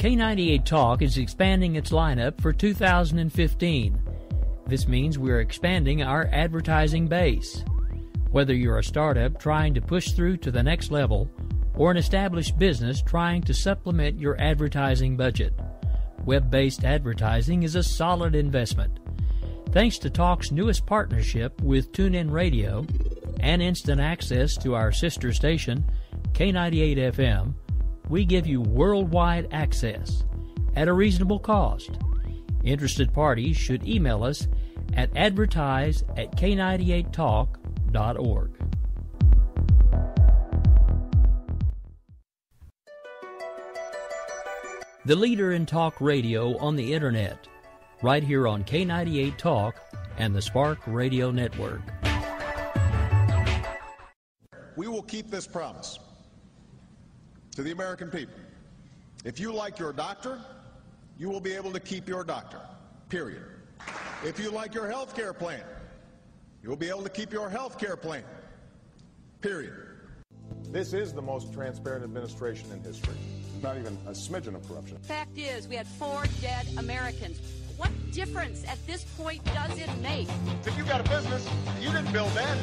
K98 Talk is expanding its lineup for 2015. This means we're expanding our advertising base. Whether you're a startup trying to push through to the next level or an established business trying to supplement your advertising budget, web-based advertising is a solid investment. Thanks to Talk's newest partnership with TuneIn Radio and instant access to our sister station, K98 FM, we give you worldwide access at a reasonable cost. Interested parties should email us at advertise@k98talk.org. The leader in talk radio on the Internet, right here on K98 Talk and the Spark Radio Network. We will keep this promise to the American people. If you like your doctor, you will be able to keep your doctor, period. If you like your health care plan, you will be able to keep your health care plan, period. This is the most transparent administration in history. Not even a smidgen of corruption. Fact is, we had 4 dead Americans. What difference at this point does it make? If you got a business, you didn't build that.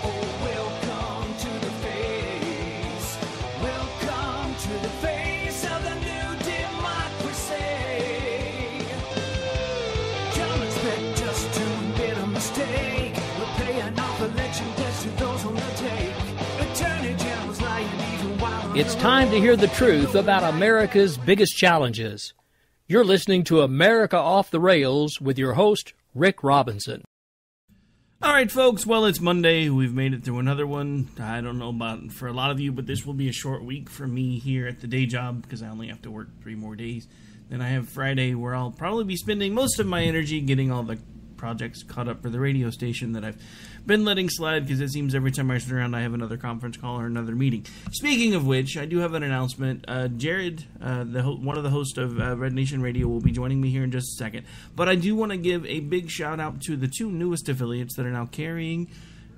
Oh, welcome to the face. Welcome to the face of the new democracy. Don't expect us to admit a mistake. We're paying off election debts to those on the take. Attorney General's lying even while It's time to hear the truth about America's biggest challenges. You're listening to America Off the Rails with your host, Rick Robinson. All right, folks, well, it's Monday. We've made it through another one. I don't know about for a lot of you, but this will be a short week for me here at the day job because I only have to work 3 more days. Then I have Friday where I'll probably be spending most of my energy getting all the projects caught up for the radio station that I've been letting slide because it seems every time I turn around I have another conference call or another meeting. Speaking of which, I do have an announcement. Jared, one of the hosts of Red Nation Radio, will be joining me here in just a second. But I do want to give a big shout out to the 2 newest affiliates that are now carrying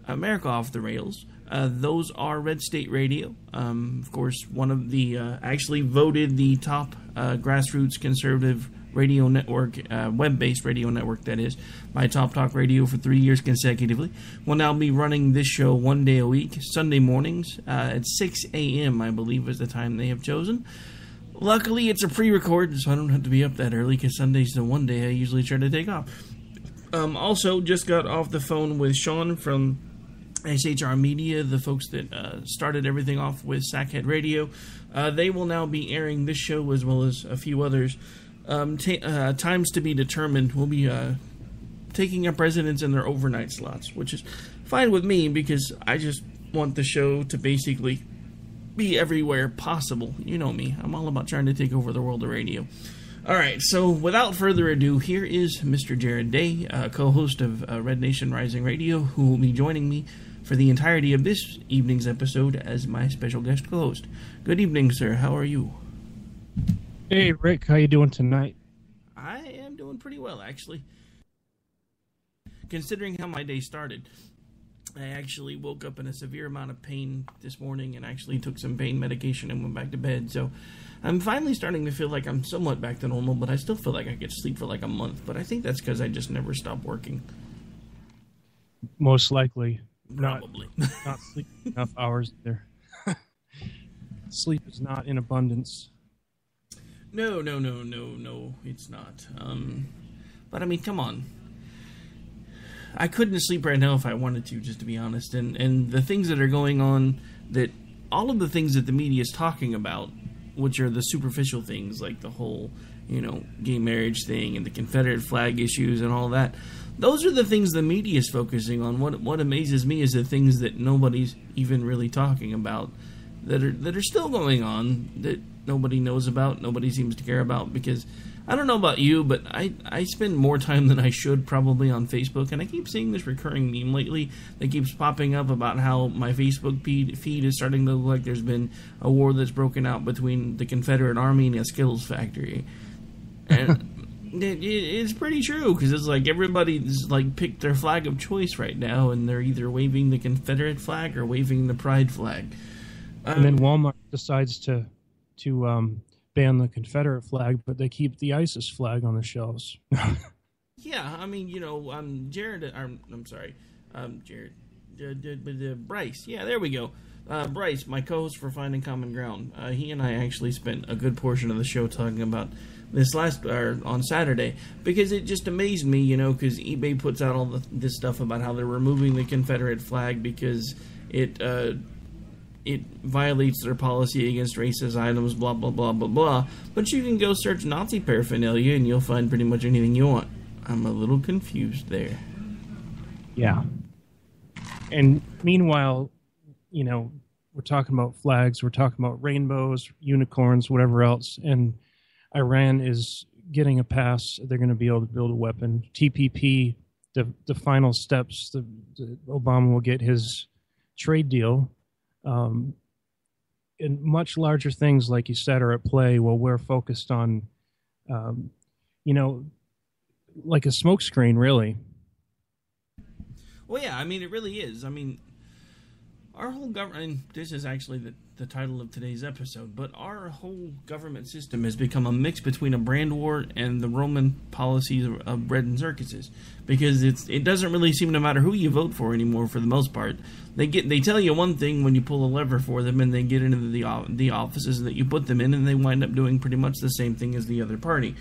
America Off the Rails. Those are Red State Radio. Of course, one of the actually voted the top grassroots conservative radio network, web-based radio network, that is, by Top Talk Radio for 3 years consecutively. Will now be running this show 1 day a week, Sunday mornings at 6 a.m., I believe is the time they have chosen. Luckily, it's a pre-record, so I don't have to be up that early, because Sunday's the one day I usually try to take off. Also, just got off the phone with Sean from SHR Media, the folks that started everything off with Sackhead Radio. They will now be airing this show as well as a few others. Times to be determined. We'll be taking up residents in their overnight slots, which is fine with me because I just want the show to basically be everywhere possible. You know me. I'm all about trying to take over the world of radio. Alright, so without further ado, here is Mr. Jared Day, co-host of Red Nation Rising Radio, who will be joining me for the entirety of this evening's episode as my special guest co-host. Good evening, sir. How are you? Hey, Rick. How you doing tonight? I am doing pretty well, actually. Considering how my day started, I actually woke up in a severe amount of pain this morning and actually took some pain medication and went back to bed. So I'm finally starting to feel like I'm somewhat back to normal, but I still feel like I could sleep for like a month. But I think that's because I just never stopped working. Most likely. Probably. Not sleeping enough hours there. Sleep is not in abundance. No, it's not. But I mean, come on. I couldn't sleep right now if I wanted to, just to be honest. And the things that are going on, that all of the things that the media is talking about, which are the superficial things, like the whole, gay marriage thing and the Confederate flag issues and all that, those are the things the media is focusing on. What amazes me is the things that nobody's even really talking about, that are still going on, that nobody knows about, nobody seems to care about, because I don't know about you, but I spend more time than I should probably on Facebook, and I keep seeing this recurring meme lately that keeps popping up about how my Facebook feed is starting to look like there's been a war that's broken out between the Confederate Army and a Skittles factory. And it's pretty true, because it's like everybody's like picked their flag of choice right now, and they're either waving the Confederate flag or waving the Pride flag. And then Walmart decides to ban the Confederate flag, but they keep the ISIS flag on the shelves. Yeah, I mean, Bryce. Yeah, there we go. Bryce, my co-host for Finding Common Ground. He and I actually spent a good portion of the show talking about this on Saturday, because it just amazed me, because eBay puts out all this stuff about how they're removing the Confederate flag because it violates their policy against racist items, blah, blah, blah, blah, blah. But you can go search Nazi paraphernalia and you'll find pretty much anything you want. I'm a little confused there. Yeah. And meanwhile, we're talking about flags, we're talking about rainbows, unicorns, whatever else, and Iran is getting a pass. They're going to be able to build a weapon. TPP, the final steps, Obama will get his trade deal. And much larger things, like you said, are at play while we're focused on, like a smokescreen, really. Well, yeah, I mean, it really is. I mean, our whole government, this is actually the title of today's episode, but our whole government system has become a mix between a brand war and the Roman policies of bread and circuses, because it doesn't really seem to matter who you vote for anymore for the most part. They tell you one thing when you pull a lever for them, and they get into the offices that you put them in, and they wind up doing pretty much the same thing as the other party,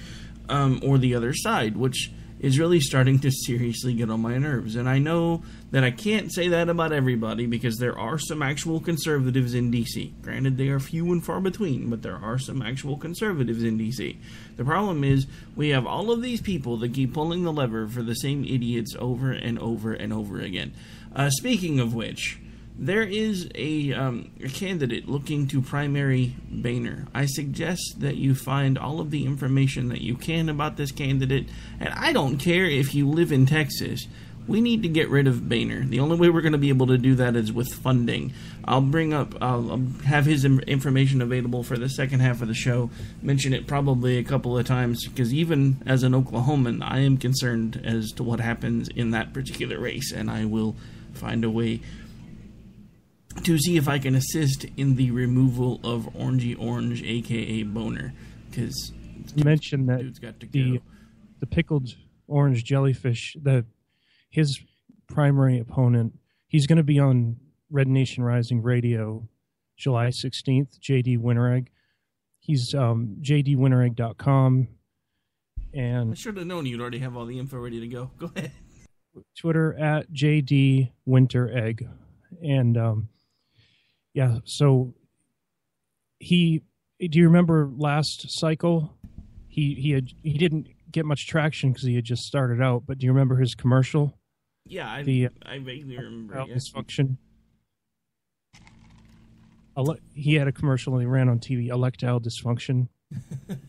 or the other side, which is really starting to seriously get on my nerves. And I know that I can't say that about everybody, because there are some actual conservatives in D.C. Granted, they are few and far between, but there are some actual conservatives in D.C. The problem is, we have all of these people that keep pulling the lever for the same idiots over and over and over again. Speaking of which, there is a candidate looking to primary Boehner. I suggest that you find all of the information that you can about this candidate, and I don't care if you live in Texas. We need to get rid of Boehner. The only way we're going to be able to do that is with funding. I'll have his information available for the second half of the show. Mention it probably a couple of times, because even as an Oklahoman, I am concerned as to what happens in that particular race, and I will find a way to see if I can assist in the removal of Orangey Orange, a.k.a. Boner. Because you mentioned that dude's got to go. The pickled orange jellyfish, his primary opponent, he's going to be on Red Nation Rising Radio July 16th, J.D. Winteregg. He's jdwinteregg.com. And I should have known you'd already have all the info ready to go. Go ahead. Twitter at JD Winteregg. And yeah, so do you remember last cycle? He didn't get much traction because he had just started out, but do you remember his commercial? Yeah, I vaguely remember. Dysfunction. He had a commercial and he ran on TV, erectile dysfunction.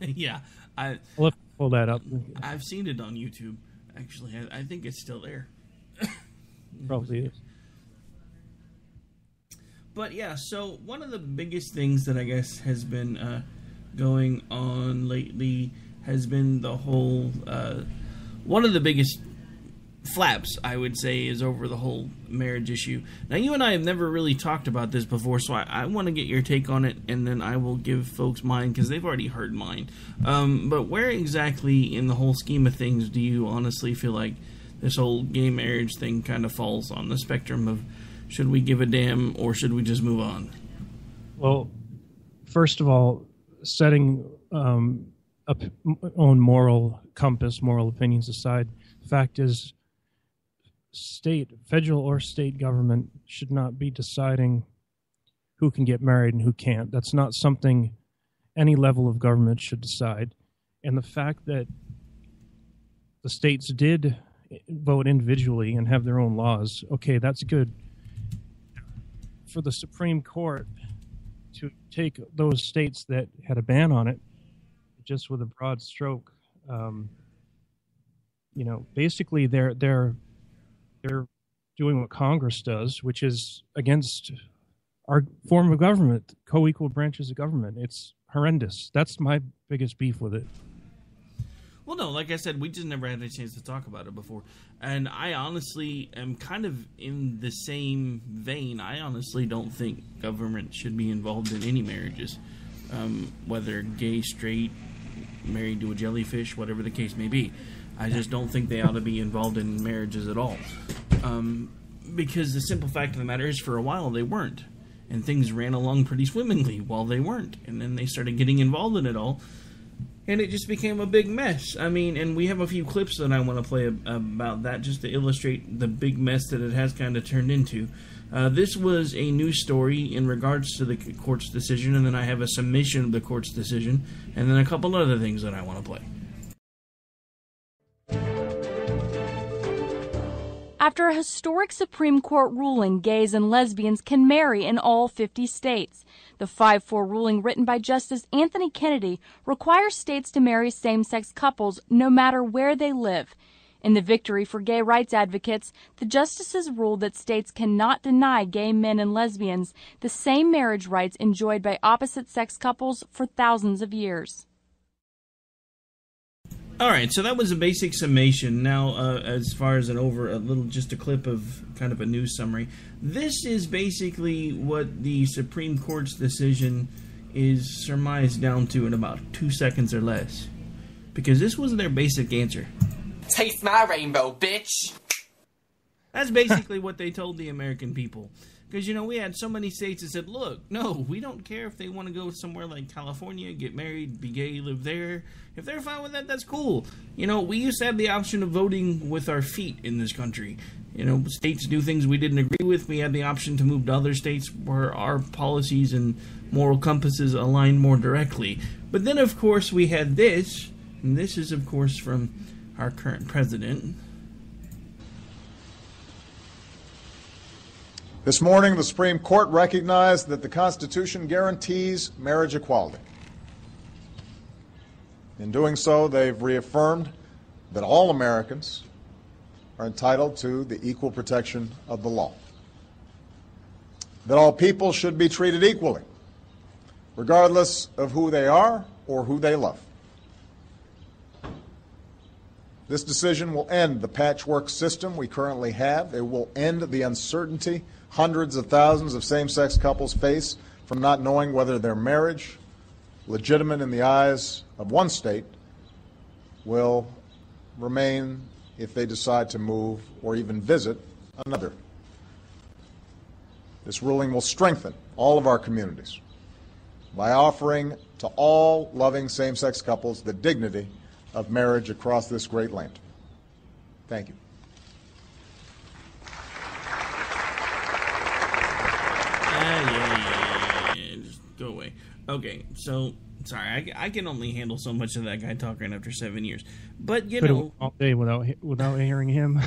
Yeah. I'll have to pull that up. I've seen it on YouTube, actually. I think it's still there. Probably is. But yeah, so one of the biggest things that I guess has been going on lately has been the whole... one of the biggest flaps, I would say, is over the whole marriage issue. Now, you and I have never really talked about this before, so I want to get your take on it, and then I will give folks mine, because they've already heard mine. But where exactly in the whole scheme of things do you honestly feel like this whole gay marriage thing kind of falls on the spectrum of should we give a damn or should we just move on? Well, first of all, setting own moral compass, moral opinions aside, the fact is federal or state government should not be deciding who can get married and who can't. That's not something any level of government should decide. And the fact that the states did vote individually and have their own laws, okay, that's good. For the Supreme Court to take those states that had a ban on it just with a broad stroke, basically they're doing what Congress does, which is against our form of government, co-equal branches of government. It's horrendous. That's my biggest beef with it. Well, no, like I said, we just never had a chance to talk about it before. And I honestly am kind of in the same vein. I honestly don't think government should be involved in any marriages. whether gay, straight, married to a jellyfish, whatever the case may be. I just don't think they ought to be involved in marriages at all. Because the simple fact of the matter is, for a while, they weren't. And things ran along pretty swimmingly while they weren't. And then they started getting involved in it all. And it just became a big mess. I mean, and we have a few clips that I want to play about that just to illustrate the big mess that it has kind of turned into. This was a news story in regards to the court's decision, and then I have a summation of the court's decision, and then a couple other things that I want to play. After a historic Supreme Court ruling, gays and lesbians can marry in all 50 states. The 5-4 ruling written by Justice Anthony Kennedy requires states to marry same-sex couples no matter where they live. In the victory for gay rights advocates, the justices ruled that states cannot deny gay men and lesbians the same marriage rights enjoyed by opposite-sex couples for thousands of years. All right, so that was a basic summation. Now, as far as just a clip of kind of a news summary. This is basically what the Supreme Court's decision is surmised down to in about 2 seconds or less. Because this was their basic answer. Taste my rainbow, bitch! That's basically what they told the American people. Because, we had so many states that said, look, no, we don't care if they want to go somewhere like California, get married, be gay, live there. If they're fine with that, that's cool. We used to have the option of voting with our feet in this country. States do things we didn't agree with. We had the option to move to other states where our policies and moral compasses align more directly. But then, of course, we had this, and this is, of course, from our current president. This morning, the Supreme Court recognized that the Constitution guarantees marriage equality. In doing so, they've reaffirmed that all Americans are entitled to the equal protection of the law. That all people should be treated equally, regardless of who they are or who they love. This decision will end the patchwork system we currently have. It will end the uncertainty hundreds of thousands of same-sex couples face from not knowing whether their marriage, legitimate in the eyes of one state, will remain if they decide to move or even visit another. This ruling will strengthen all of our communities by offering to all loving same-sex couples the dignity of marriage across this great land. Thank you. Yeah. Just go away. Okay, so, sorry, I can only handle so much of that guy talking after 7 years. But, all day without hearing him.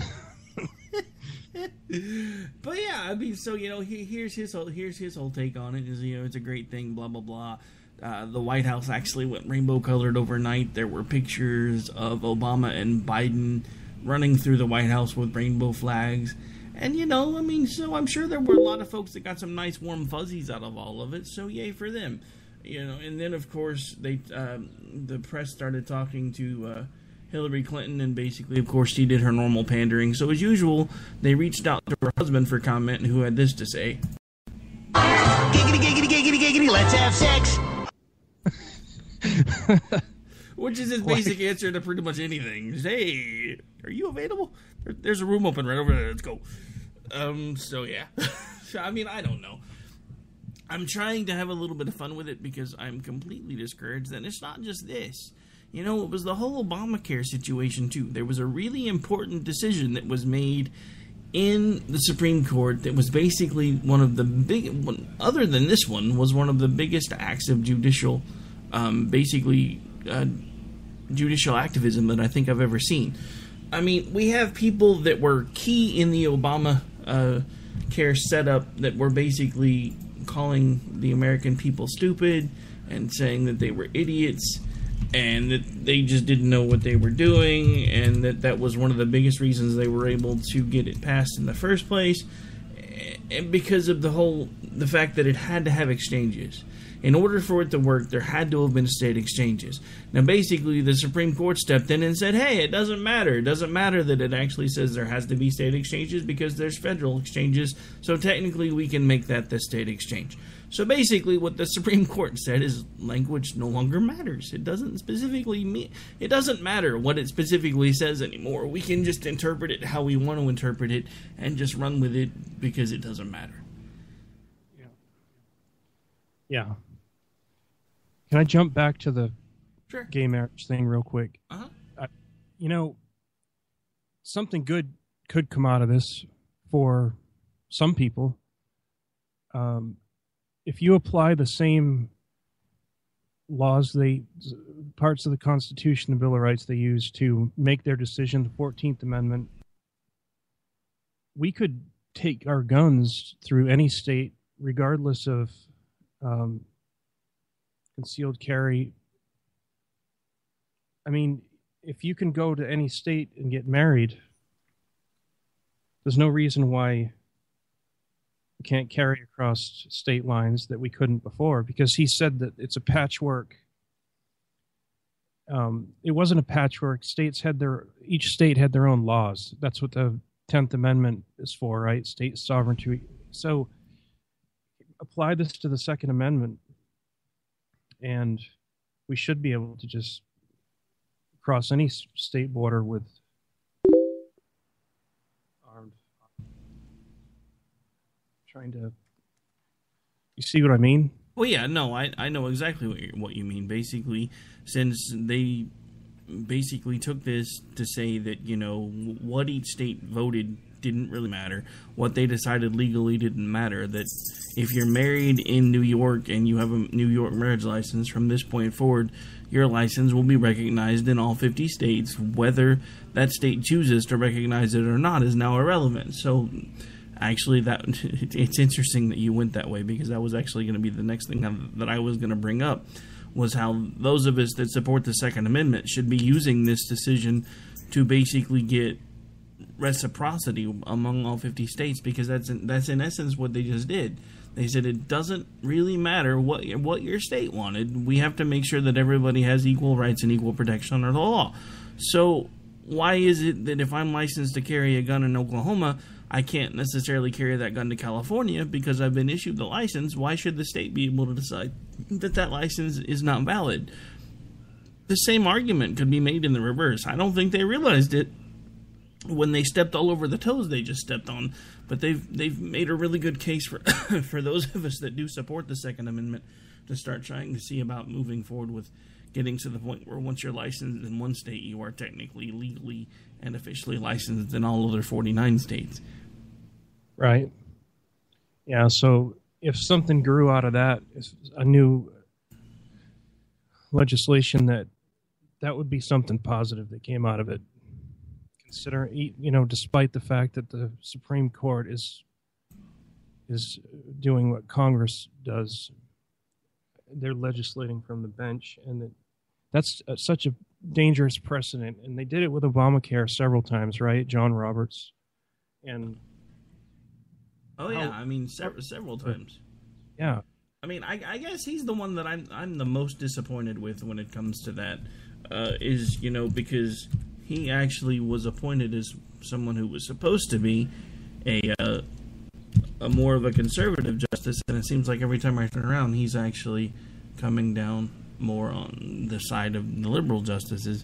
But yeah, I mean, so, here's his whole take on it, is, it's a great thing, blah, blah, blah. The White House actually went rainbow-colored overnight. There were pictures of Obama and Biden running through the White House with rainbow flags. And, so I'm sure there were a lot of folks that got some nice warm fuzzies out of all of it, so yay for them. And then, of course, the press started talking to Hillary Clinton, and basically, of course, she did her normal pandering. So, as usual, they reached out to her husband for comment, who had this to say. Giggity, giggity, giggity, giggity, let's have sex! Which is his basic answer to pretty much anything. Hey, are you available? There's a room open right over there. Let's go. So yeah. I mean, I don't know. I'm trying to have a little bit of fun with it because I'm completely discouraged. And it's not just this. It was the whole Obamacare situation too. There was a really important decision that was made in the Supreme Court that was basically one of the other than this one, was one of the biggest acts of judicial judicial activism that I think I've ever seen. I mean, we have people that were key in the Obama care setup that were basically calling the American people stupid and saying that they were idiots and that they just didn't know what they were doing, and that was one of the biggest reasons they were able to get it passed in the first place. And because of the whole the fact that it had to have exchanges. In order for it to work, there had to have been state exchanges. Now, basically, the Supreme Court stepped in and said, hey, it doesn't matter. It doesn't matter that it actually says there has to be state exchanges because there's federal exchanges, so technically we can make that the state exchange. So basically, what the Supreme Court said is language no longer matters. It doesn't specifically mean, it doesn't matter what it specifically says anymore. We can just interpret it how we want to interpret it and just run with it because it doesn't matter. Yeah. Can I jump back to the Sure. gay marriage thing real quick? Uh-huh. Something good could come out of this for some people. If you apply the same laws, parts of the Constitution, the Bill of Rights they use to make their decision, the 14th Amendment, we could take our guns through any state, regardless of concealed carry. I mean, if you can go to any state and get married, there's no reason why we can't carry across state lines that we couldn't before, because he said that it's a patchwork. It wasn't a patchwork. Each state had their own laws. That's what the 10th Amendment is for, right? State sovereignty. So apply this to the Second Amendment, and we should be able to just cross any state border with armed. You see what I mean? Well, yeah, no, I know exactly what you mean. Basically, since they basically took this to say that, what each state voted didn't really matter. What they decided legally didn't matter. That if you're married in New York and you have a New York marriage license, from this point forward, your license will be recognized in all 50 states. Whether that state chooses to recognize it or not is now irrelevant. So, actually, it's interesting that you went that way, because that was actually going to be the next thing that I was going to bring up, was how those of us that support the Second Amendment should be using this decision to basically get reciprocity among all 50 states, because that's in essence what they just did. They said it doesn't really matter what your state wanted. We have to make sure that everybody has equal rights and equal protection under the law. So why is it that if I'm licensed to carry a gun in Oklahoma, I can't necessarily carry that gun to California because I've been issued the license? Why should the state be able to decide that license is not valid? The same argument could be made in the reverse. I don't think they realized it when they stepped all over the toes they just stepped on, but they've made a really good case for for those of us that do support the Second Amendment to start trying to see about moving forward with getting to the point where once you're licensed in one state, you are technically legally and officially licensed in all other 49 states. Right. Yeah, so if something grew out of that, a new legislation, that would be something positive that came out of it. Despite the fact that the Supreme Court is doing what Congress does, they're legislating from the bench, and that's such a dangerous precedent. And they did it with Obamacare several times, right? John Roberts, and several times. Yeah, I mean, I guess he's the one that I'm the most disappointed with when it comes to that. Because he actually was appointed as someone who was supposed to be a more of a conservative justice, and it seems like every time I turn around, he's actually coming down more on the side of the liberal justices.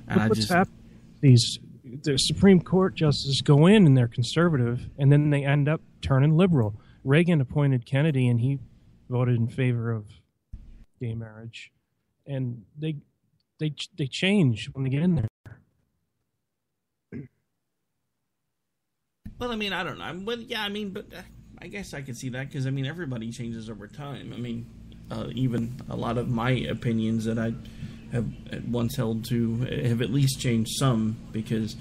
And what's happening? The Supreme Court justices go in and they're conservative, and then they end up turning liberal. Reagan appointed Kennedy, and he voted in favor of gay marriage, and they change when they get in there. Well, I mean, I don't know. But I guess I could see that, because, everybody changes over time. Even a lot of my opinions that I have once held to have at least changed some, because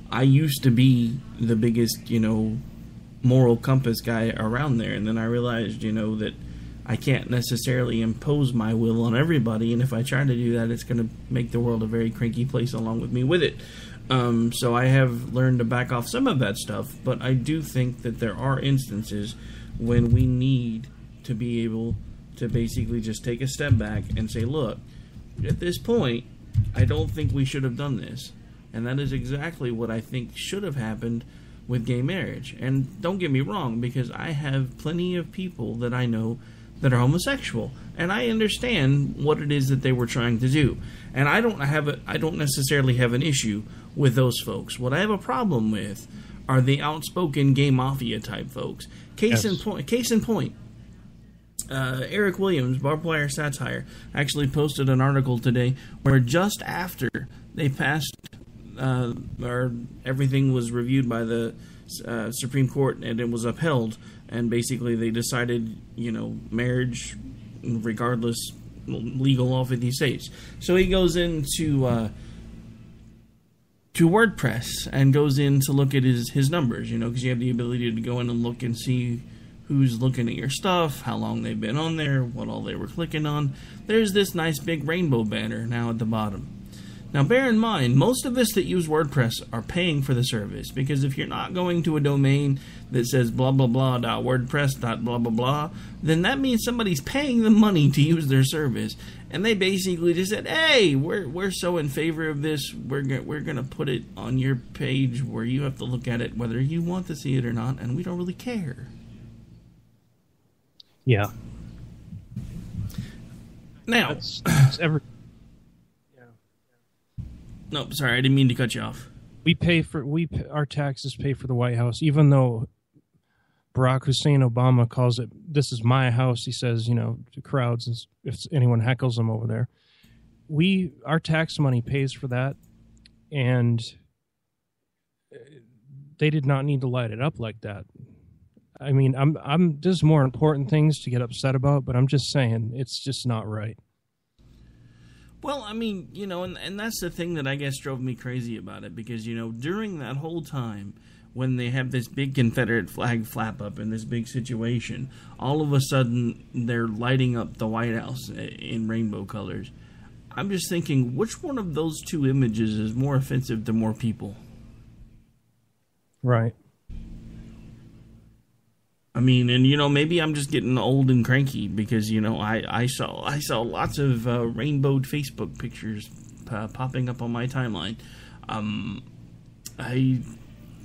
I used to be the biggest, moral compass guy around there, and then I realized, that I can't necessarily impose my will on everybody, and if I try to do that, it's going to make the world a very cranky place along with me with it. So I have learned to back off some of that stuff, but I do think that there are instances when we need to be able to basically just take a step back and say, look, at this point, I don't think we should have done this. And that is exactly what I think should have happened with gay marriage. And don't get me wrong, because I have plenty of people that I know that are homosexual, and I understand what it is that they were trying to do. And I don't necessarily have an issue with those folks. What I have a problem with are the outspoken gay mafia type folks. Case in point. Eric Williams, Barbed Wire Satire, actually posted an article today where just after they passed, or everything was reviewed by the Supreme Court and it was upheld, and basically they decided, marriage, regardless, legal all 50 states. So he goes into to WordPress and goes in to look at his numbers, because you have the ability to go in and look and see who's looking at your stuff, how long they've been on there, what all they were clicking on. There's this nice big rainbow banner now at the bottom. Now, bear in mind, most of us that use WordPress are paying for the service, because if you're not going to a domain that says blah blah blah.wordpress.blah blah blah, then that means somebody's paying them money to use their service, and they basically just said, "Hey, we're so in favor of this, we're gonna put it on your page where you have to look at it whether you want to see it or not, and we don't really care." Yeah. Now, it's every. No, sorry, I didn't mean to cut you off. Our taxes pay for the White House, even though Barack Hussein Obama calls it, "This is my house." He says, to crowds, if anyone heckles him over there. Our tax money pays for that, and they did not need to light it up like that. I mean, there's more important things to get upset about, but I'm just saying it's just not right. Well, I mean, and that's the thing that I guess drove me crazy about it, because, during that whole time when they have this big Confederate flag flap up in this big situation, all of a sudden they're lighting up the White House in rainbow colors. I'm just thinking, which one of those two images is more offensive to more people? Right. I mean, and maybe I'm just getting old and cranky, because I saw lots of rainbowed Facebook pictures popping up on my timeline.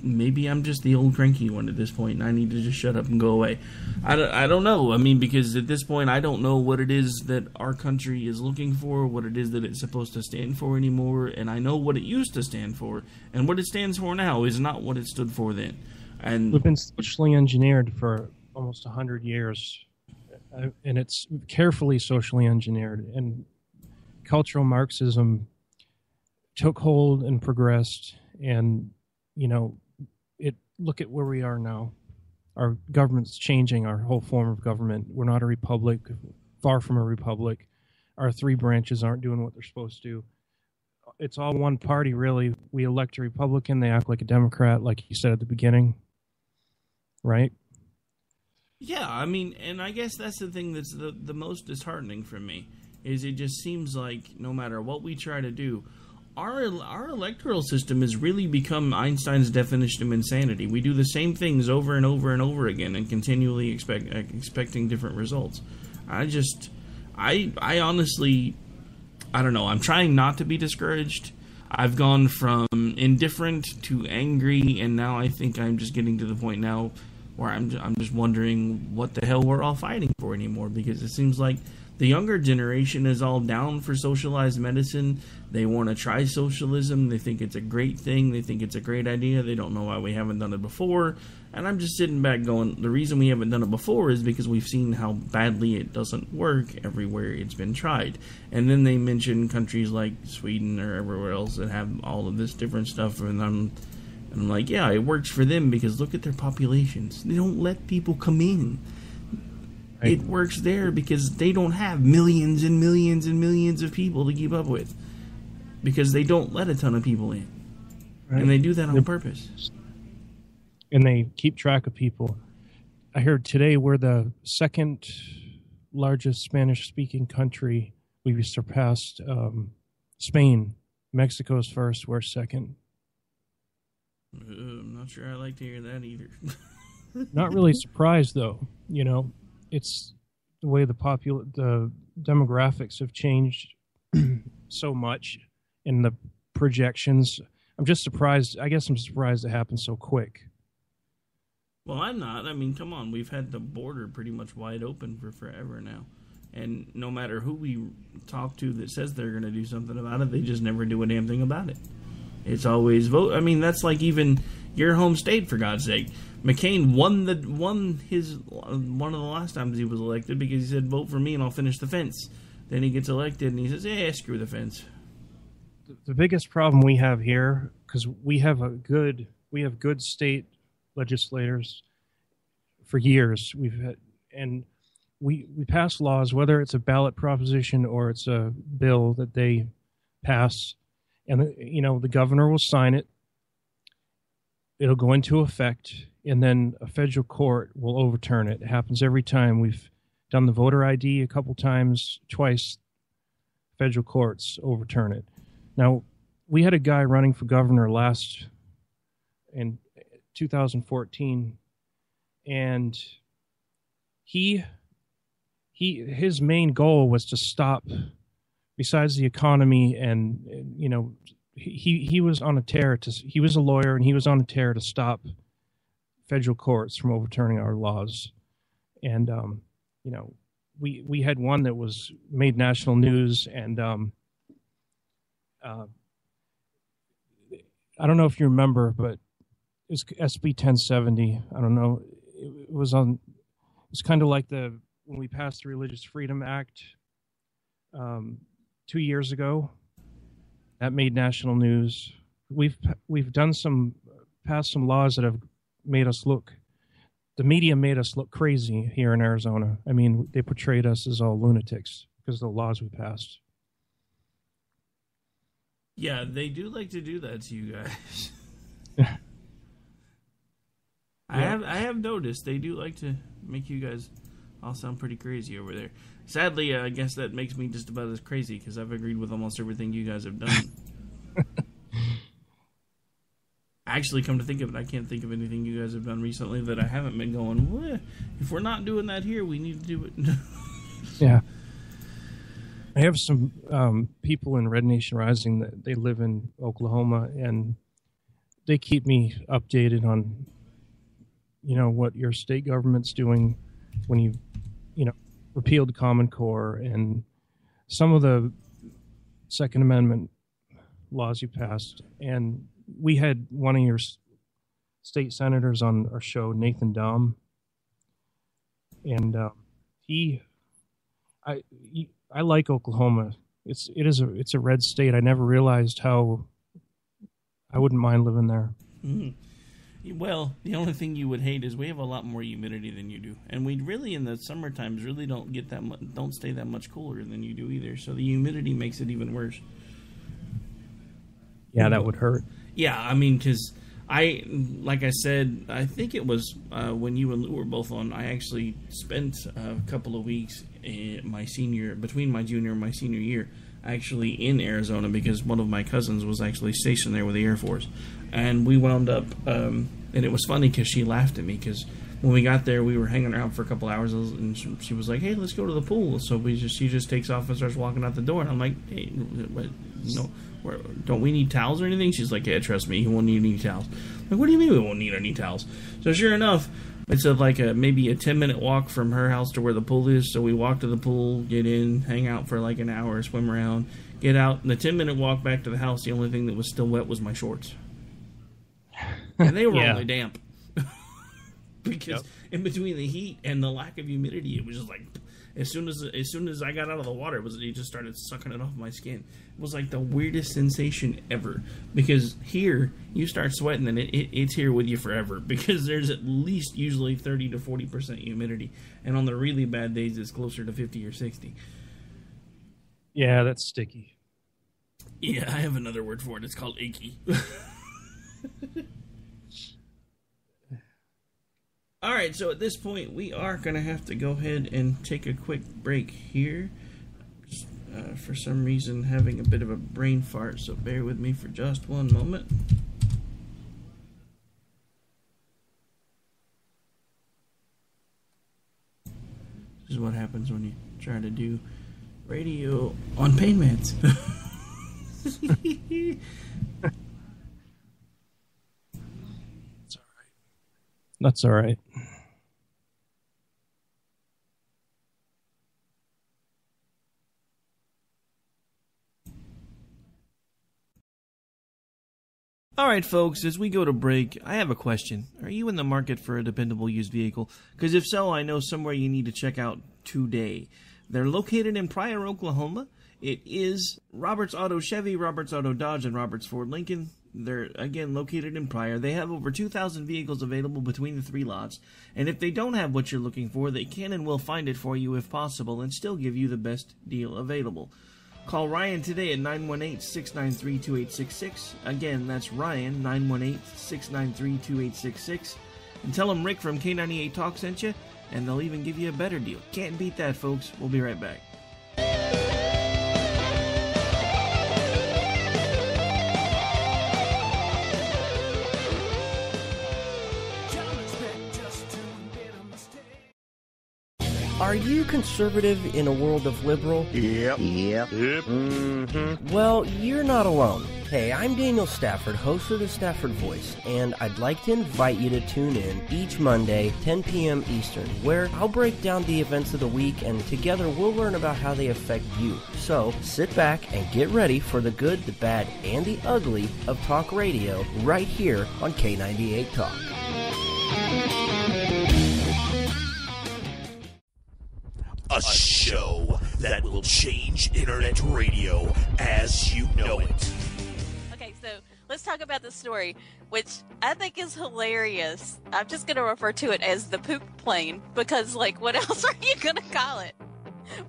Maybe I'm just the old cranky one at this point, and I need to just shut up and go away. I don't know. I mean, because at this point I don't know what it is that our country is looking for, what it is that it's supposed to stand for anymore, and I know what it used to stand for, and what it stands for now is not what it stood for then. And we've been socially engineered for almost 100 years, and it's carefully socially engineered. And cultural Marxism took hold and progressed. And look at where we are now. Our government's changing. Our whole form of government. We're not a republic. Far from a republic. Our three branches aren't doing what they're supposed to. It's all one party, really. We elect a Republican. They act like a Democrat, like you said at the beginning. Right? Yeah, I mean, and I guess that's the thing that's the most disheartening for me, is it just seems like no matter what we try to do, our electoral system has really become Einstein's definition of insanity. We do the same things over and over and over again and continually expecting different results. I honestly, I don't know, I'm trying not to be discouraged. I've gone from indifferent to angry, and now I think I'm just getting to the point now where I'm just wondering what the hell we're all fighting for anymore, because it seems like the younger generation is all down for socialized medicine. They want to try socialism. They think it's a great thing. They think it's a great idea. They don't know why we haven't done it before. And I'm just sitting back going, the reason we haven't done it before is because we've seen how badly it doesn't work everywhere it's been tried. And then they mention countries like Sweden or everywhere else that have all of this different stuff, and I'm like, yeah, it works for them because look at their populations. They don't let people come in. Right. It works there because they don't have millions and millions and millions of people to keep up with, because they don't let a ton of people in. Right. And they do that on purpose. And they keep track of people. I heard today we're the second largest Spanish-speaking country. We've surpassed Spain. Mexico's first. We're second. I'm not sure I like to hear that either. Not really surprised, though. You know, it's the way the demographics have changed so much in the projections. I'm just surprised. I guess I'm surprised it happened so quick. Well, I'm not. I mean, come on. We've had the border pretty much wide open for forever now. And no matter who we talk to that says they're going to do something about it, they just never do a damn thing about it. It's always vote. I mean, that's like even your home state, for God's sake. McCain won his one of the last times he was elected because he said, vote for me and I'll finish the fence. Then he gets elected and he says, screw the fence. The biggest problem we have here, because we have good state legislators for years. We pass laws, whether it's a ballot proposition or it's a bill that they pass, and the governor will sign it. It'll go into effect, and then a federal court will overturn it. It happens every time. We've done the voter ID a couple times, twice. Federal courts overturn it. Now, we had a guy running for governor in 2014, and his main goal was to stop, besides the economy, and he was on a tear he was a lawyer, and he was on a tear to stop federal courts from overturning our laws. And we had one that was made national news, and I don't know if you remember, but it's SB 1070. I don't know. It was kind of like when we passed the Religious Freedom Act 2 years ago. That made national news. We've passed some laws that have made us look. The media made us look crazy here in Arizona. I mean, they portrayed us as all lunatics because of the laws we passed. Yeah, they do like to do that to you guys. I have noticed they do like to make you guys all sound pretty crazy over there. Sadly, I guess that makes me just about as crazy because I've agreed with almost everything you guys have done. Actually, come to think of it, I can't think of anything you guys have done recently that I haven't been going, well, if we're not doing that here, we need to do it. Yeah. I have some people in Red Nation Rising that they live in Oklahoma, and they keep me updated on, what your state government's doing when you repealed the Common Core and some of the Second Amendment laws you passed. And we had one of your state senators on our show, Nathan Dahm, and I like Oklahoma. It's a red state. I never realized how I wouldn't mind living there. Mm. Well, the only thing you would hate is we have a lot more humidity than you do, and we really in the summer times really don't get don't stay that much cooler than you do either. So the humidity makes it even worse. Yeah, that would hurt. Yeah, I mean, because like I said, I think it was when you and Lou were both on, I actually spent a couple of weeks between my junior and my senior year, actually in Arizona, because one of my cousins was actually stationed there with the Air Force. And we wound up, and it was funny because she laughed at me, because when we got there, we were hanging around for a couple hours, and she was like, hey, let's go to the pool. So she just takes off and starts walking out the door, and I'm like, hey, don't we need towels or anything? She's like, yeah, trust me, you won't need any towels. I'm like, what do you mean we won't need any towels? So sure enough, it's maybe a 10-minute walk from her house to where the pool is. So we walk to the pool, get in, hang out for like an hour, swim around, get out. And the 10-minute walk back to the house, the only thing that was still wet was my shorts. And they were only damp. Because in between the heat and the lack of humidity, it was just like, as soon as I got out of the water, it just started sucking it off my skin. It was like the weirdest sensation ever. Because here, you start sweating and it's here with you forever. Because there's at least usually 30 to 40% humidity. And on the really bad days, it's closer to 50 or 60. Yeah, that's sticky. Yeah, I have another word for it. It's called achy. All right, so at this point, we are going to have to go ahead and take a quick break here. For some reason, having a bit of a brain fart, so bear with me for just one moment. This is what happens when you try to do radio on pain meds. That's all right. Alright folks, as we go to break, I have a question. Are you in the market for a dependable used vehicle? Because if so, I know somewhere you need to check out today. They're located in Pryor, Oklahoma. It is Roberts Auto Chevy, Roberts Auto Dodge, and Roberts Ford Lincoln. They're, again, located in Pryor. They have over 2,000 vehicles available between the 3 lots. And if they don't have what you're looking for, they can and will find it for you if possible and still give you the best deal available. Call Ryan today at 918-693-2866. Again, that's Ryan, 918-693-2866. And tell him Rick from K98 Talk sent you, and they'll even give you a better deal. Can't beat that, folks. We'll be right back. Are you conservative in a world of liberal? Yep. Mm-hmm. Well, you're not alone. Hey, I'm Daniel Stafford, host of the Stafford Voice, and I'd like to invite you to tune in each Monday, 10 p.m. Eastern, where I'll break down the events of the week, and together we'll learn about how they affect you. So, sit back and get ready for the good, the bad, and the ugly of talk radio right here on K98 Talk. A show that will change internet radio as you know it. Okay, so let's talk about the story, which I think is hilarious. I'm just going to refer to it as the poop plane, because, like, what else are you going to call it?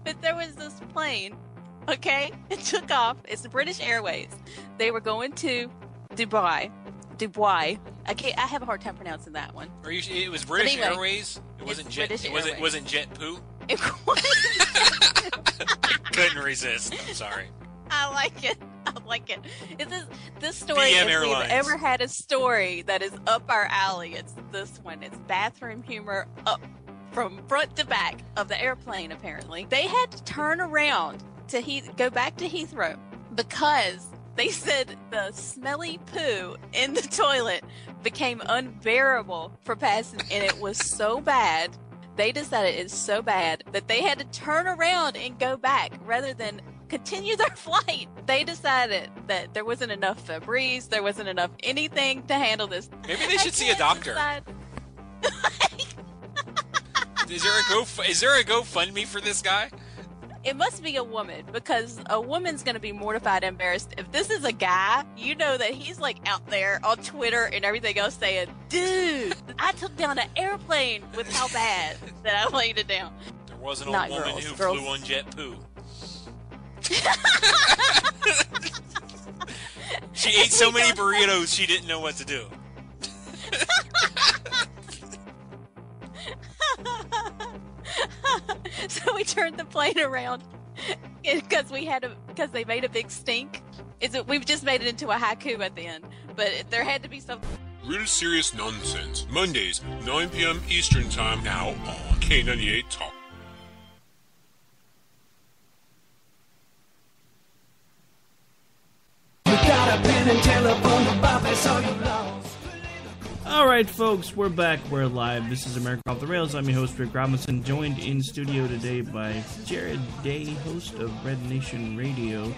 But there was this plane, okay? It took off. It's the British Airways. They were going to Dubai. I have a hard time pronouncing that one. It was British anyway, Airways? It wasn't Jet. British It wasn't Jet Poo? It wasn't. Couldn't resist. I'm sorry. I like it. This story, BM if Airlines. we've ever had a story that is up our alley, it's this one. It's bathroom humor up from front to back of the airplane, apparently. They had to turn around to go back to Heathrow because they said the smelly poo in the toilet became unbearable for passengers, and it was so bad. They decided it's so bad that they had to turn around and go back rather than continue their flight. They decided that there wasn't enough Febreze, there wasn't enough anything to handle this. Maybe they should see a doctor. Is there a GoFundMe for this guy? It must be a woman, because a woman's going to be mortified and embarrassed. If this is a guy, you know that he's like out there on Twitter and everything else saying, dude, I took down an airplane with how bad that I laid it down. There was an Not old woman girls, who girls. flew on jet poo. She ate so many burritos she didn't know what to do. So we turned the plane around because they made a big stink. We've just made it into a haiku at the end, but there had to be something. Real Serious Nonsense, Mondays, 9 p.m. Eastern Time, now on K98 Talk. You got a pen and telephone above us, all you lost. Alright, folks, we're back. We're live. This is America Off the Rails. I'm your host, Rick Robinson, joined in studio today by Jared Day, host of Red Nation Radio.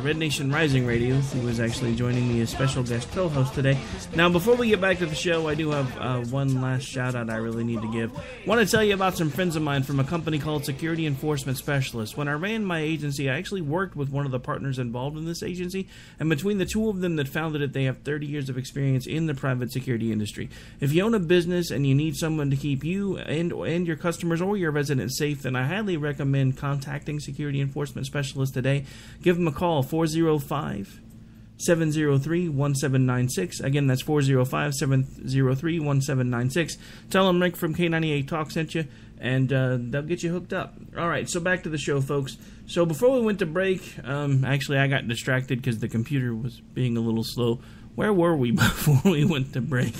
Red Nation Rising Radio, who is actually joining me as special guest co-host today. Now, before we get back to the show, I do have one last shout-out I really need to give. I want to tell you about some friends of mine from a company called Security Enforcement Specialists. When I ran my agency, I actually worked with one of the partners involved in this agency, and between the two of them that founded it, they have 30 years of experience in the private security industry. If you own a business and you need someone to keep you and your customers or your residents safe, then I highly recommend contacting Security Enforcement Specialists today. Give them a call. 405-703-1796. Again, that's 405-703-1796. Tell them Rick from K98 Talk sent you, and they'll get you hooked up. All right, so back to the show, folks. So before we went to break, actually I got distracted because the computer was being a little slow. Where were we before we went to break?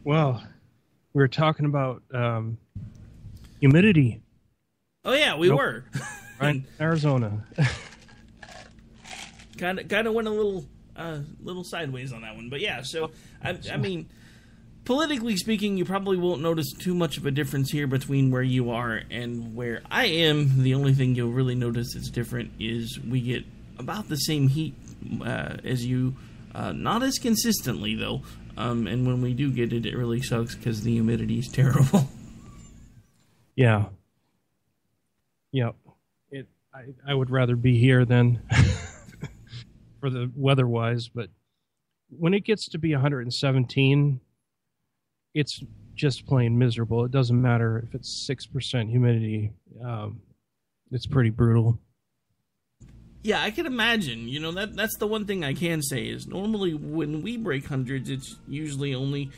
Well, we were talking about, humidity. Oh yeah, we were. Right, Arizona. kind of went a little sideways on that one, but yeah. So I mean, politically speaking, you probably won't notice too much of a difference here between where you are and where I am. The only thing you'll really notice that's different is we get about the same heat as you, not as consistently though. And when we do get it, it really sucks because the humidity is terrible. Yeah. Yep. I would rather be here than for the weather-wise, but when it gets to be 117, it's just plain miserable. It doesn't matter if it's 6% humidity. It's pretty brutal. Yeah, I can imagine. You know, that's the one thing I can say is normally when we break hundreds, it's usually only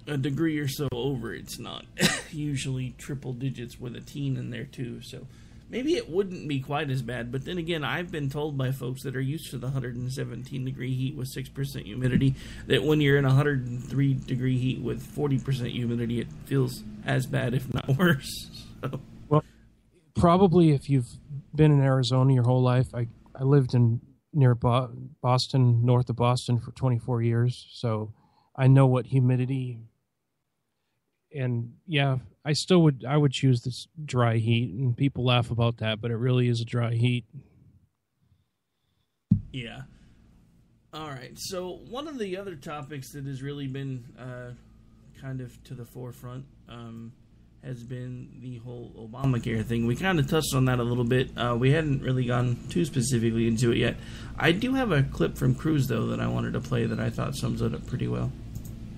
a degree or so over. It's not usually triple digits with a teen in there too. So maybe it wouldn't be quite as bad. But then again, I've been told by folks that are used to the 117 degree heat with 6% humidity that when you're in 103 degree heat with 40% humidity, it feels as bad, if not worse. So. Well, probably if you've been in Arizona your whole life. I lived near Boston, north of Boston for 24 years, so I know what humidity. And yeah, I would choose this dry heat, and people laugh about that, but it really is a dry heat. Yeah. All right. So one of the other topics that has really been kind of to the forefront has been the whole Obamacare thing. We kind of touched on that a little bit. We hadn't really gone too specifically into it yet. I do have a clip from Cruz, though, that I wanted to play that I thought sums it up pretty well.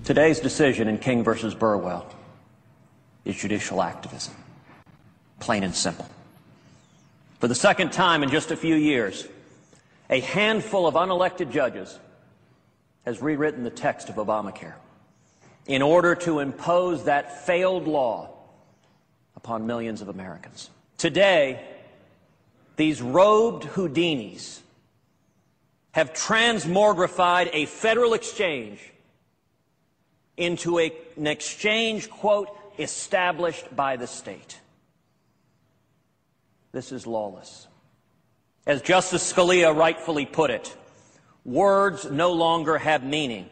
Today's decision in King versus Burwell is judicial activism. Plain and simple. For the second time in just a few years, a handful of unelected judges has rewritten the text of Obamacare in order to impose that failed law upon millions of Americans. Today, these robed Houdinis have transmogrified a federal exchange into an exchange, quote, established by the state. This is lawless. As Justice Scalia rightfully put it, words no longer have meaning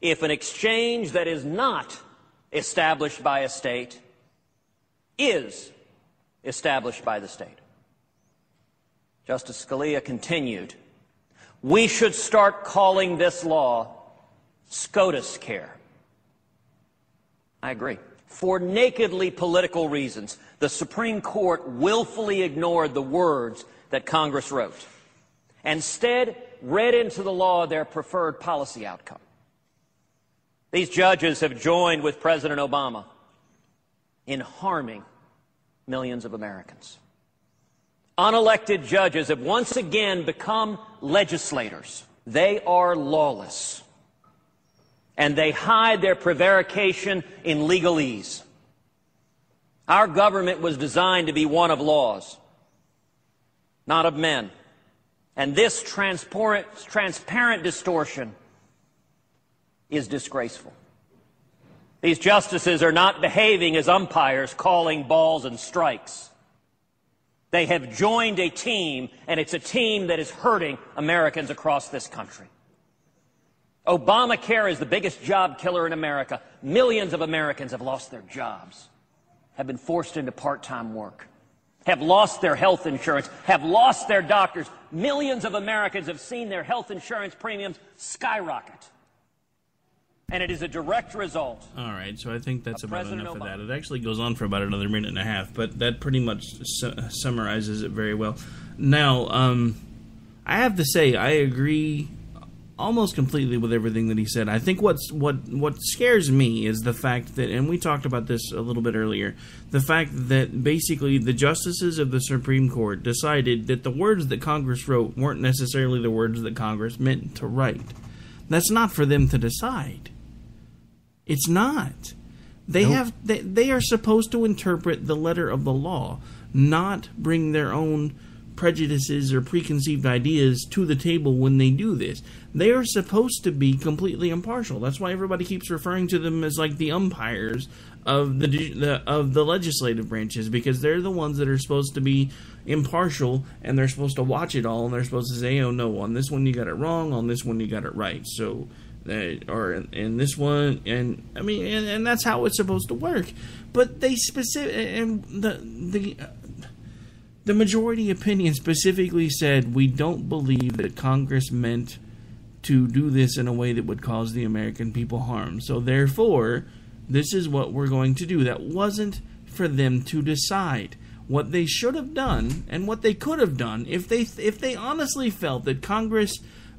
if an exchange that is not established by a state is established by the state. Justice Scalia continued, we should start calling this law SCOTUS care. I agree. For nakedly political reasons, the Supreme Court willfully ignored the words that Congress wrote, instead read into the law their preferred policy outcome. These judges have joined with President Obama in harming millions of Americans. Unelected judges have once again become legislators. They are lawless, and they hide their prevarication in legalese. Our government was designed to be one of laws, not of men. And this transparent distortion is disgraceful. These justices are not behaving as umpires calling balls and strikes. They have joined a team, and it's a team that is hurting Americans across this country. Obamacare is the biggest job killer in America. Millions of Americans have lost their jobs, have been forced into part-time work, have lost their health insurance, have lost their doctors. Millions of Americans have seen their health insurance premiums skyrocket. And it is a direct result. All right, so I think that's about enough of that. It actually goes on for about another minute and a half, but that pretty much summarizes it very well. Now, I have to say, I agree almost completely with everything that he said. I think what scares me is the fact that, and we talked about this a little bit earlier, the fact that basically the justices of the Supreme Court decided that the words that Congress wrote weren't necessarily the words that Congress meant to write. That's not for them to decide. It's not. They are supposed to interpret the letter of the law, not bring their own prejudices or preconceived ideas to the table when they do this. They are supposed to be completely impartial. That's why everybody keeps referring to them as like the umpires of the legislative branches, because they're the ones that are supposed to be impartial, and they're supposed to watch it all, and they're supposed to say, oh no, on this one you got it wrong, on this one you got it right. So, or in this one, and I mean, and that's how it's supposed to work. But they and the majority opinion specifically said, we don't believe that Congress meant to do this in a way that would cause the American people harm. So therefore, this is what we're going to do. That wasn't for them to decide. What they should have done, and what they could have done, if they honestly felt that Congress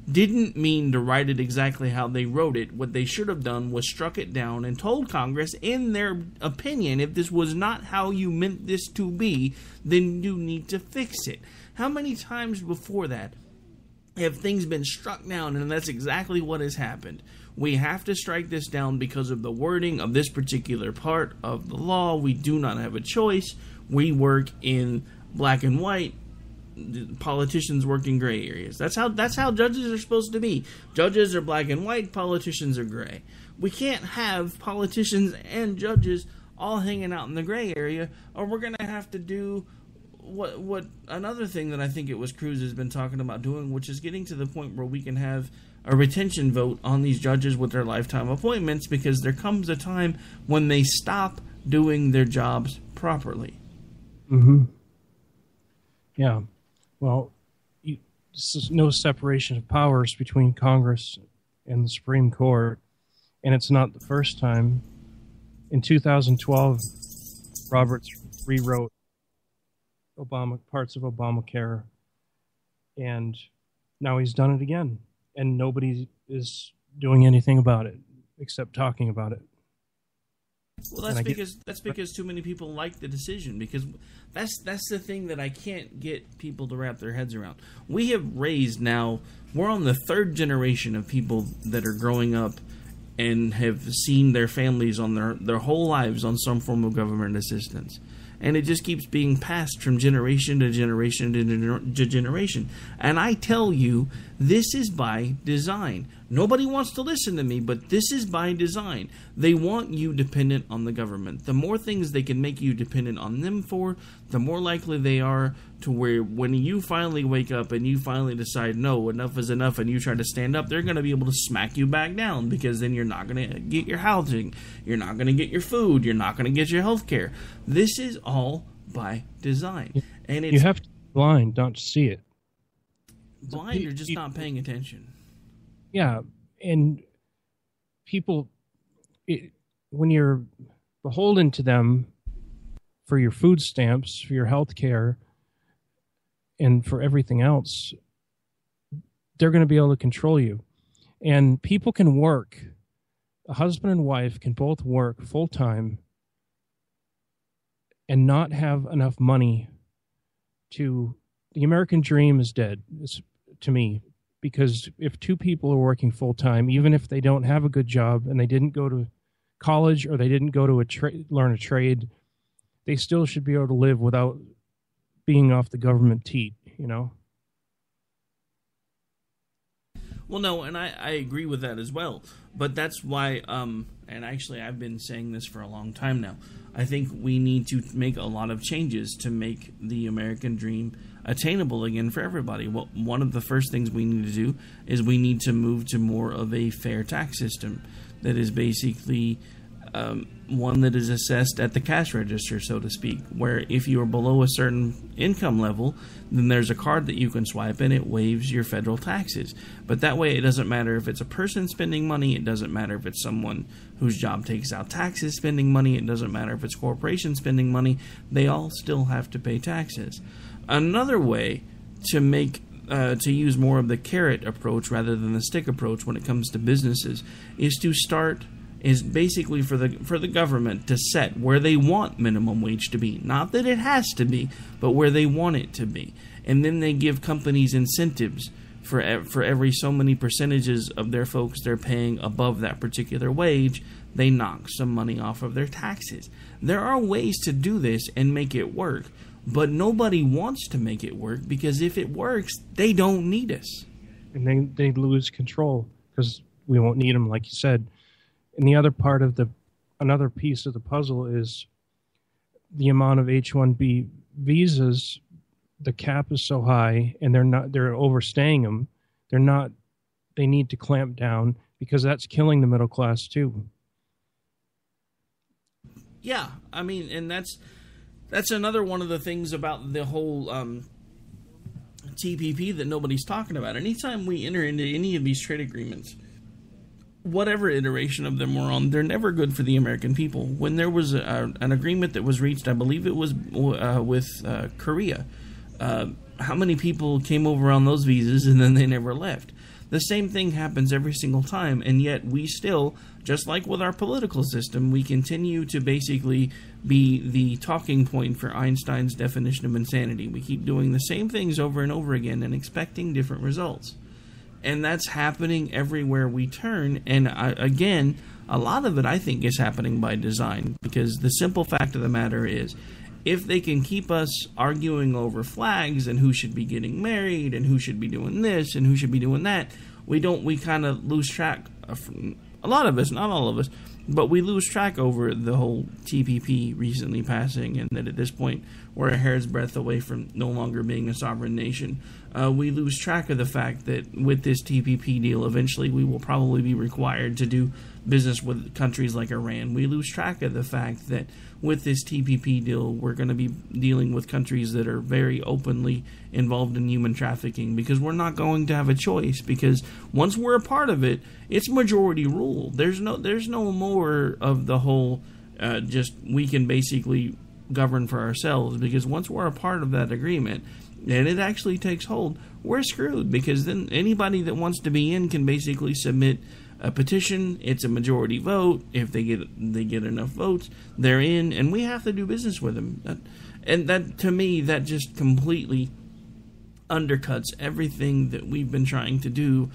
didn't mean to write it exactly how they wrote it, what they should have done was struck it down and told Congress, in their opinion, if this was not how you meant this to be, then you need to fix it. How many times before that have things been struck down, and that's exactly what has happened? We have to strike this down because of the wording of this particular part of the law. We do not have a choice. We work in black and white. Politicians work in gray areas. That's how judges are supposed to be. Judges are black and white, politicians are gray. We can't have politicians and judges all hanging out in the gray area, or we're going to have to do what another thing that I think it was Cruz has been talking about doing, which is getting to the point where we can have a retention vote on these judges with their lifetime appointments, because there comes a time when they stop doing their jobs properly. Mm-hmm. Yeah. Well, there's no separation of powers between Congress and the Supreme Court, and it's not the first time. In 2012, Roberts rewrote parts of Obamacare, and now he's done it again, and nobody is doing anything about it except talking about it. Well, that's because too many people like the decision, because that's the thing that I can't get people to wrap their heads around. We have raised now, we're on the third generation of people that are growing up and have seen their families on their whole lives on some form of government assistance. And it just keeps being passed from generation to generation to generation. And I tell you, this is by design. Nobody wants to listen to me, but this is by design. They want you dependent on the government. The more things they can make you dependent on them for, the more likely they are to where when you finally wake up and you finally decide, no, enough is enough, and you try to stand up, they're going to be able to smack you back down, because then you're not going to get your housing, you're not going to get your food, you're not going to get your health care. This is all by design. And you have to be blind not to see it. Blind or just not paying attention. Yeah, and people, when you're beholden to them for your food stamps, for your health care, and for everything else, they're going to be able to control you. And people can work. A husband and wife can both work full-time and not have enough money to... The American dream is dead, to me. Because if two people are working full-time, even if they don't have a good job and they didn't go to college or they didn't go to learn a trade, they still should be able to live without being off the government teat, you know? Well, no, and I agree with that as well. But that's why, and actually I've been saying this for a long time now, I think we need to make a lot of changes to make the American dream attainable again for everybody. Well, one of the first things we need to do is we need to move to more of a fair tax system that is basically one that is assessed at the cash register, so to speak, where if you are below a certain income level, then there's a card that you can swipe and it waives your federal taxes. But that way it doesn't matter if it's a person spending money, it doesn't matter if it's someone whose job takes out taxes spending money, it doesn't matter if it's corporations spending money, they all still have to pay taxes. Another way to make to use more of the carrot approach rather than the stick approach when it comes to businesses is basically for the government to set where they want minimum wage to be. Not that it has to be, but where they want it to be. And then they give companies incentives for every so many percentages of their folks they're paying above that particular wage, they knock some money off of their taxes. There are ways to do this and make it work, but nobody wants to make it work because if it works, they don't need us. And they lose control because we won't need them, like you said. And the other part of the another piece of the puzzle is the amount of H-1B visas. The cap is so high, and they're overstaying them. They need to clamp down, because that's killing the middle class too. Yeah, I mean, and that's another one of the things about the whole TPP that nobody's talking about. Anytime we enter into any of these trade agreements, whatever iteration of them we're on, they're never good for the American people. When there was an agreement that was reached, I believe it was with Korea, how many people came over on those visas and then they never left? The same thing happens every single time, and yet we still, just like with our political system, we continue to basically be the talking point for Einstein's definition of insanity. We keep doing the same things over and over again and expecting different results. And that's happening everywhere we turn, and again, a lot of it I think is happening by design, because the simple fact of the matter is, if they can keep us arguing over flags and who should be getting married and who should be doing this and who should be doing that, we kind of lose track of, a lot of us, not all of us, but we lose track over the whole TPP recently passing, and that at this point we're a hair's breadth away from no longer being a sovereign nation. We lose track of the fact that with this TPP deal, eventually we will probably be required to do business with countries like Iran. We lose track of the fact that with this TPP deal, we're going to be dealing with countries that are very openly involved in human trafficking, because we're not going to have a choice, because once we're a part of it, it's majority rule. There's no more of the whole just we can basically govern for ourselves, because once we're a part of that agreement and it actually takes hold, we're screwed, because then anybody that wants to be in can basically submit a petition. It's a majority vote. If they get enough votes, they're in, and we have to do business with them. And that, to me, that just completely undercuts everything that we've been trying to do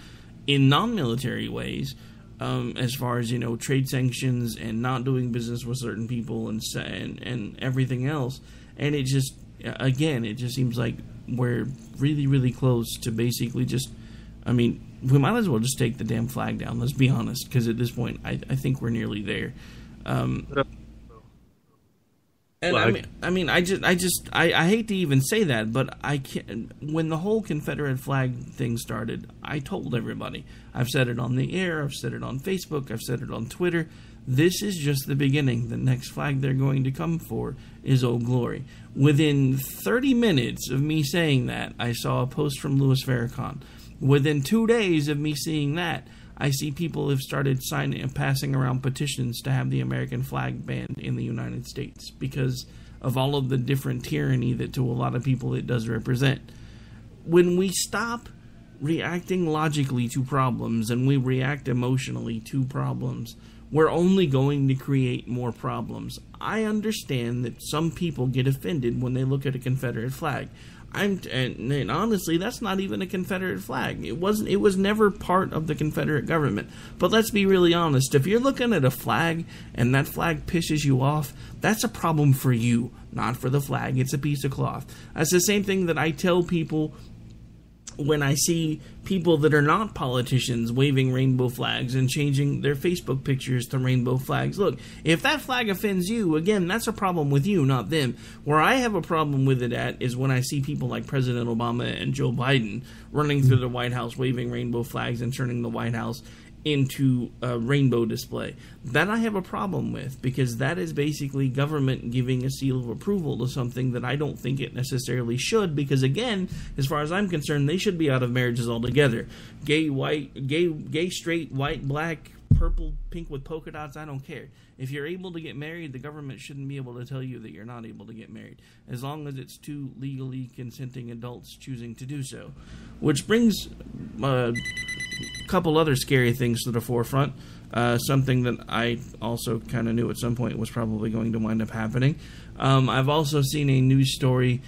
in non-military ways, as far as, trade sanctions and not doing business with certain people and everything else. And it just, again, it just seems like we're really, really close to basically just, we might as well just take the damn flag down, let's be honest, because at this point, I think we're nearly there. And I hate to even say that, but I can't. When the whole Confederate flag thing started, I told everybody. I've said it on the air. I've said it on Facebook. I've said it on Twitter. This is just the beginning. The next flag they're going to come for is Old Glory. Within 30 minutes of me saying that, I saw a post from Louis Farrakhan. Within 2 days of me seeing that, I see people have started signing and passing around petitions to have the American flag banned in the United States because of all of the different tyranny that to a lot of people it does represent. When we stop reacting logically to problems and we react emotionally to problems, we're only going to create more problems. I understand that some people get offended when they look at a Confederate flag. And honestly, that's not even a Confederate flag. It was never part of the Confederate government. But let's be really honest. If you're looking at a flag and that flag pisses you off, that's a problem for you, not for the flag. It's a piece of cloth. That's the same thing that I tell people when I see people that are not politicians waving rainbow flags and changing their Facebook pictures to rainbow flags. Look, if that flag offends you, again, that's a problem with you, not them. Where I have a problem with it at is when I see people like President Obama and Joe Biden running through the White House waving rainbow flags and turning the White House into a rainbow display. That I have a problem with, because that is basically government giving a seal of approval to something that I don't think it necessarily should, because again, as far as I'm concerned, they should be out of marriages altogether. Gay, straight, white, black, purple, pink with polka dots, I don't care. If you're able to get married, the government shouldn't be able to tell you that you're not able to get married, as long as it's two legally consenting adults choosing to do so. Which brings a couple other scary things to the forefront. Something that I also kind of knew at some point was probably going to wind up happening. I've also seen a news story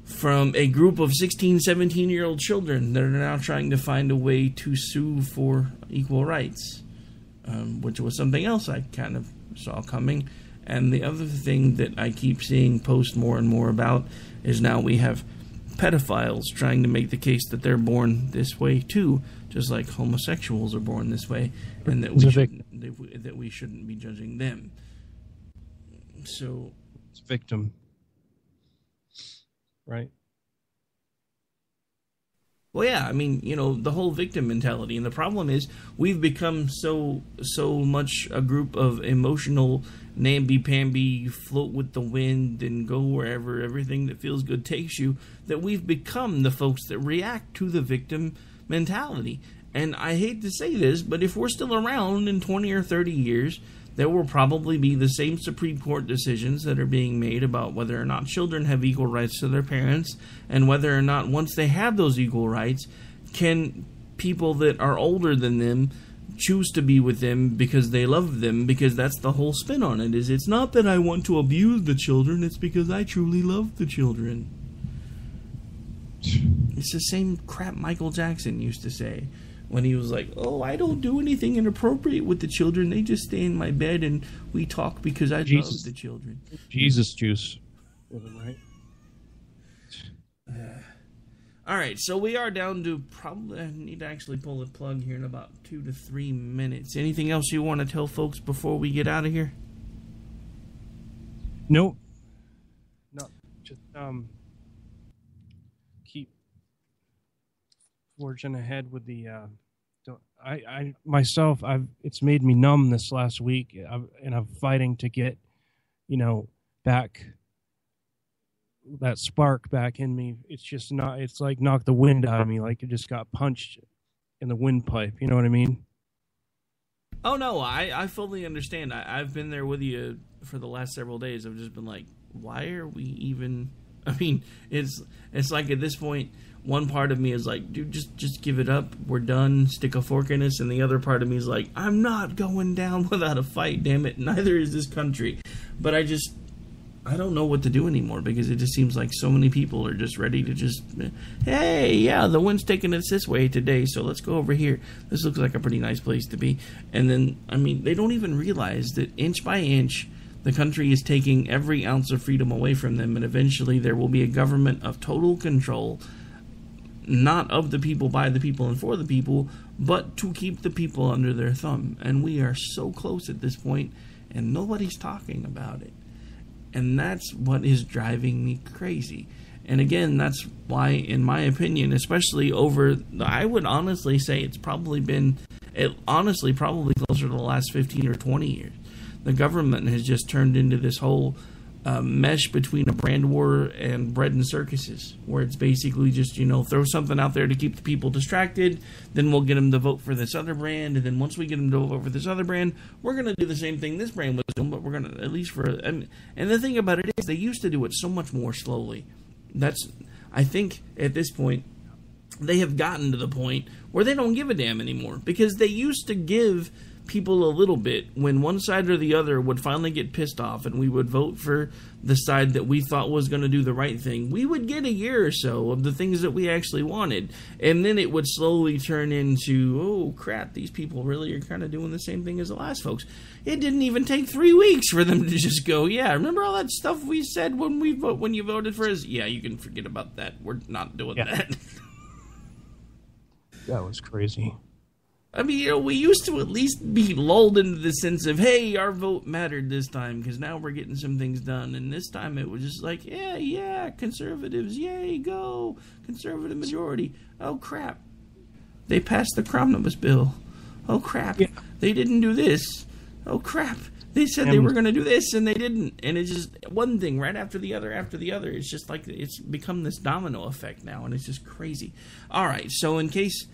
from a group of 16, 17-year-old children that are now trying to find a way to sue for equal rights, which was something else I kind of saw coming. And the other thing that I keep seeing post more and more about is now we have pedophiles trying to make the case that they're born this way too, just like homosexuals are born this way, and that we shouldn't be judging them. So it's victim, right? Well, yeah, I mean, the whole victim mentality, and the problem is we've become so much a group of emotional namby-pamby, float with the wind and go wherever everything that feels good takes you, that we've become the folks that react to the victim mentality. And I hate to say this, but if we're still around in 20 or 30 years, there will probably be the same Supreme Court decisions that are being made about whether or not children have equal rights to their parents, and whether or not once they have those equal rights, can people that are older than them choose to be with them because they love them, because that's the whole spin on it, is it's not that I want to abuse the children, it's because I truly love the children. It's the same crap Michael Jackson used to say when he was like, oh, I don't do anything inappropriate with the children. They just stay in my bed and we talk because I love the children. Jesus juice. Right? All right, so we are down to probably, I need to actually pull the plug here in about 2 to 3 minutes. Anything else you want to tell folks before we get out of here? Nope. No, just keep forging ahead with the I myself, it's made me numb this last week, and I'm fighting to get back that spark back in me. It's just not, it's like knocked the wind out of me, like it just got punched in the windpipe, you know what I mean? Oh no, I fully understand. I've been there with you for the last several days. I've just been like, why are we even, I mean, it's like at this point, one part of me is like, dude, just give it up. We're done. Stick a fork in us. And the other part of me is like, I'm not going down without a fight, damn it. Neither is this country. But I don't know what to do anymore, because it just seems like so many people are just ready to just, hey, yeah, the wind's taking us this way today, so let's go over here. This looks like a pretty nice place to be. And then, I mean, they don't even realize that inch by inch, the country is taking every ounce of freedom away from them, and eventually there will be a government of total control, not of the people, by the people, and for the people, but to keep the people under their thumb. And we are so close at this point, and nobody's talking about it. And that's what is driving me crazy. And again, that's why, in my opinion, especially over, I would honestly say it's probably been, probably closer to the last 15 or 20 years. The government has just turned into this whole mesh between a brand war and bread and circuses, where it's basically just, throw something out there to keep the people distracted, then we'll get them to vote for this other brand, and then once we get them to vote for this other brand, we're going to do the same thing this brand was doing, but we're going to, at least for, and the thing about it is, they used to do it so much more slowly. I think, at this point, they have gotten to the point where they don't give a damn anymore, because they used to give people a little bit when one side or the other would finally get pissed off and we would vote for the side that we thought was going to do the right thing. We would get a year or so of the things that we actually wanted, and then it would slowly turn into, oh crap, these people really are kind of doing the same thing as the last folks. It didn't even take 3 weeks for them to just go, yeah, remember all that stuff we said when you voted for us? Yeah, you can forget about that. We're not doing that. That was crazy. I mean, we used to at least be lulled into the sense of, hey, our vote mattered this time, because now we're getting some things done. And this time it was just like, yeah, conservatives, yay, go, conservative majority. Oh, crap. They passed the Omnibus bill. Oh, crap. Yeah. They didn't do this. Oh, crap. They said they were going to do this, and they didn't. And it's just one thing right after the other after the other. It's just like it's become this domino effect now, and it's just crazy. All right, so in case...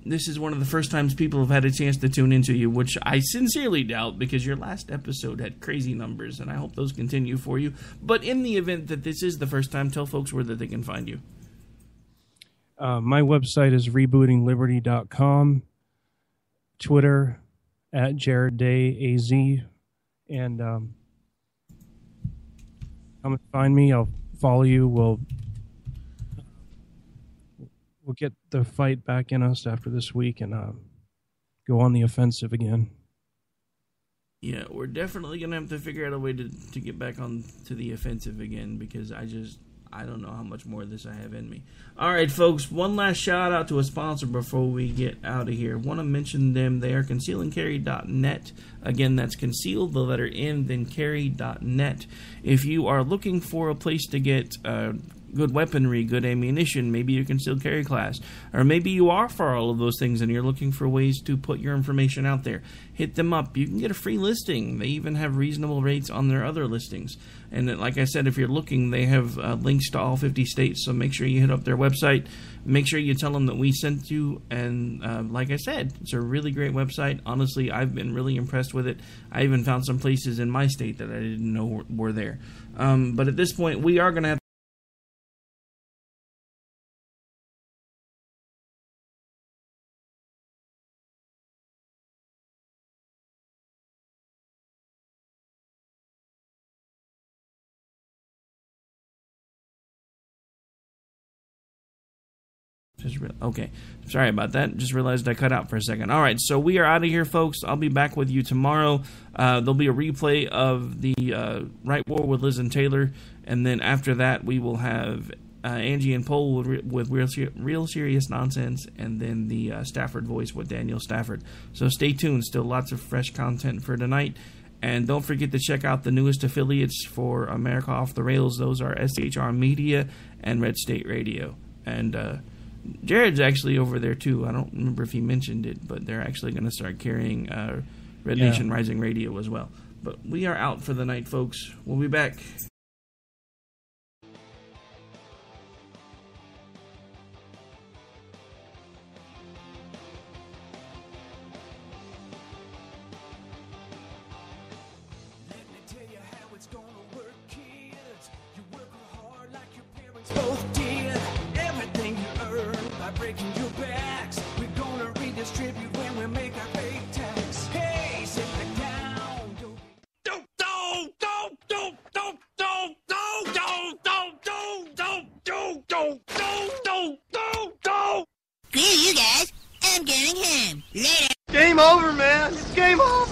this is one of the first times people have had a chance to tune into you, which I sincerely doubt, because your last episode had crazy numbers, and I hope those continue for you. But in the event that this is the first time, tell folks where that they can find you. My website is rebootingliberty.com, Twitter at JaredDayAZ, and come and find me. I'll follow you. We'll get the fight back in us after this week and go on the offensive again. Yeah, we're definitely going to have to figure out a way to get back on to the offensive again, because I don't know how much more of this I have in me. All right, folks, one last shout out to a sponsor before we get out of here. Want to mention them. They are concealandcarry.net. Again, that's conceal, the letter N, then carry.net. If you are looking for a place to get good weaponry, good ammunition, maybe your concealed carry class, or maybe you are for all of those things and you're looking for ways to put your information out there, hit them up. You can get a free listing. They even have reasonable rates on their other listings. And like I said, if you're looking, they have links to all 50 states, so make sure you hit up their website. Make sure you tell them that we sent you, and like I said, it's a really great website. Honestly, I've been really impressed with it. I even found some places in my state that I didn't know were there. But at this point, we are going to have okay, sorry about that. Just realized I cut out for a second. All right, so we are out of here, folks. I'll be back with you tomorrow. There'll be a replay of the Right War with Liz and Taylor, and then after that we will have Angie and Paul with Real Serious Nonsense, and then the Stafford Voice with Daniel Stafford. So stay tuned. Still lots of fresh content for tonight. And don't forget to check out the newest affiliates for America Off the Rails. Those are SHR Media and Red State Radio. And Jared's actually over there too. I don't remember if he mentioned it, but they're actually going to start carrying Red Nation Rising Radio as well. But we are out for the night, folks. We'll be back. Both did everything you earned by breaking your backs. We're gonna redistribute when we make our pay tax. Hey, sit back down. Screw you guys. I'm going home. Later. Game over, man. It's game over.